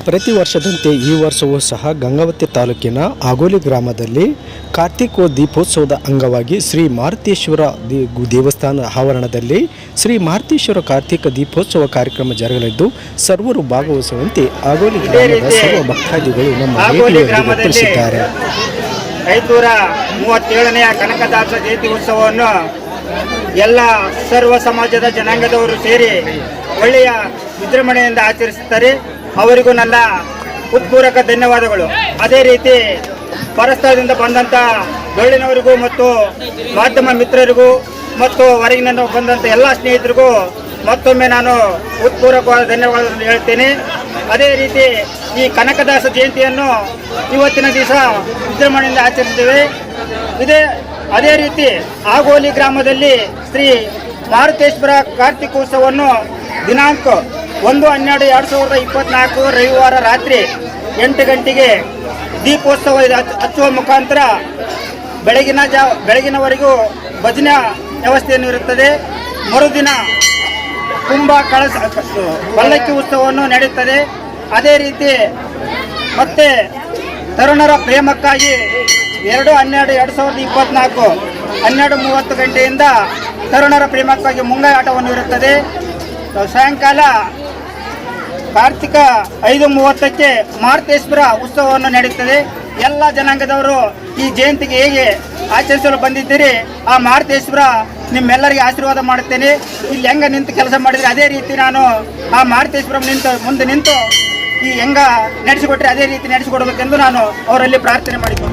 ಪ್ರತಿ ವರ್ಷದಂತೆ ಈ ವರ್ಷವೂ ಸಹ ಗಂಗಾವತಿ ತಾಲೂಕಿನ ಆಗೋಲಿ ಗ್ರಾಮದಲ್ಲಿ ಕಾರ್ತಿಕ ದೀಪೋತ್ಸವದ ಅಂಗವಾಗಿ ಶ್ರೀ ಮಾರುತೇಶ್ವರ ದೇವಸ್ಥಾನ ಆವರಣದಲ್ಲಿ ಶ್ರೀ ಮಾರುತೇಶ್ವರ ಕಾರ್ತಿಕ ದೀಪೋತ್ಸವ ಕಾರ್ಯಕ್ರಮ ಜರುಗಲಿದ್ದು ಸರ್ವರು ಭಾಗವಹಿಸುವಂತೆ ಆಗೋಲಿ ಗ್ರಾಮದ ಸರ್ವ ಭಕ್ತಾದಿಗಳು ನಮ್ಮ ತಿಳಿಸಿದ್ದಾರೆ. 537ನೇ ಕನಕದಾಸ ಜಯಂತಿ ಉತ್ಸವವನ್ನು ಎಲ್ಲ ಸರ್ವ ಸಮಾಜದ ಜನಾಂಗದವರು ಸೇರಿ ಒಳ್ಳೆಯ ವಿಜೃಂಭಣೆಯಿಂದ ಆಚರಿಸುತ್ತಾರೆ. ಅವರಿಗೂ ನನ್ನ ಹೃತ್ಪೂರ್ವಕ ಧನ್ಯವಾದಗಳು. ಅದೇ ರೀತಿ ಪರಸ್ಥಳದಿಂದ ಬಂದಂಥ ಡೊಳ್ಳಿನವರಿಗೂ ಮತ್ತು ಮಾಧ್ಯಮ ಮಿತ್ರರಿಗೂ ಮತ್ತು ಹೊರಗಿನಿಂದ ಬಂದಂಥ ಎಲ್ಲ ಸ್ನೇಹಿತರಿಗೂ ಮತ್ತೊಮ್ಮೆ ನಾನು ಹೃತ್ಪೂರ್ವಕವಾದ ಧನ್ಯವಾದಗಳನ್ನು ಹೇಳ್ತೇನೆ. ಅದೇ ರೀತಿ ಈ ಕನಕದಾಸ ಜಯಂತಿಯನ್ನು ಇವತ್ತಿನ ದಿವಸ ವಿಜೃಂಭಣೆಯಿಂದ ಆಚರಿಸುತ್ತೇವೆ. ಅದೇ ರೀತಿ ಆಗೋಲಿ ಗ್ರಾಮದಲ್ಲಿ ಶ್ರೀ ಮಾರುತೇಶ್ವರ ಕಾರ್ತಿಕೋತ್ಸವವನ್ನು ದಿನಾಂಕ 1/12/2024 ರವಿವಾರ ರಾತ್ರಿ 8 ಗಂಟೆಗೆ ದೀಪೋತ್ಸವ ಹಚ್ಚುವ ಮುಖಾಂತರ ಬೆಳಗಿನವರೆಗೂ ಭಜನಾ ವ್ಯವಸ್ಥೆಯನ್ನು ಇರುತ್ತದೆ. ಮರುದಿನ ಕುಂಭ ಕಳಸ ಪಲ್ಲಕ್ಕಿ ಉತ್ಸವವನ್ನು ನಡೆಯುತ್ತದೆ. ಅದೇ ರೀತಿ ಮತ್ತೆ ತರುಣರ ಪ್ರೇಮಕ್ಕಾಗಿ 2/12/2024 12:30 ಗಂಟೆಯಿಂದ ತರುಣರ ಪ್ರೇಮಕ್ಕಾಗಿ ಮುಂಗಾಯಿ ಆಟವನ್ನು ಇರುತ್ತದೆ. ಸಾಯಂಕಾಲ ಕಾರ್ತಿಕ 5:30ಕ್ಕೆ ಮಾರುತೇಶ್ವರ ಉತ್ಸವವನ್ನು ನಡೆಯುತ್ತದೆ. ಎಲ್ಲ ಜನಾಂಗದವರು ಈ ಜಯಂತಿಗೆ ಹೇಗೆ ಆಚರಿಸಲು ಬಂದಿದ್ದೀರಿ, ಆ ಮಾರುತೇಶ್ವರ ನಿಮ್ಮೆಲ್ಲರಿಗೆ ಆಶೀರ್ವಾದ ಮಾಡುತ್ತೇನೆ. ಇಲ್ಲಿ ಹೆಂಗ ನಿಂತು ಕೆಲಸ ಮಾಡಿದರೆ ಅದೇ ರೀತಿ ನಾನು ಆ ಮಾರುತೇಶ್ವರ ಮುಂದೆ ನಿಂತು ಈ ಹೆಂಗ ನಡೆಸಿಕೊಟ್ರೆ ಅದೇ ರೀತಿ ನಡೆಸಿಕೊಡಬೇಕೆಂದು ನಾನು ಅವರಲ್ಲಿ ಪ್ರಾರ್ಥನೆ ಮಾಡಿದ್ದೇನೆ.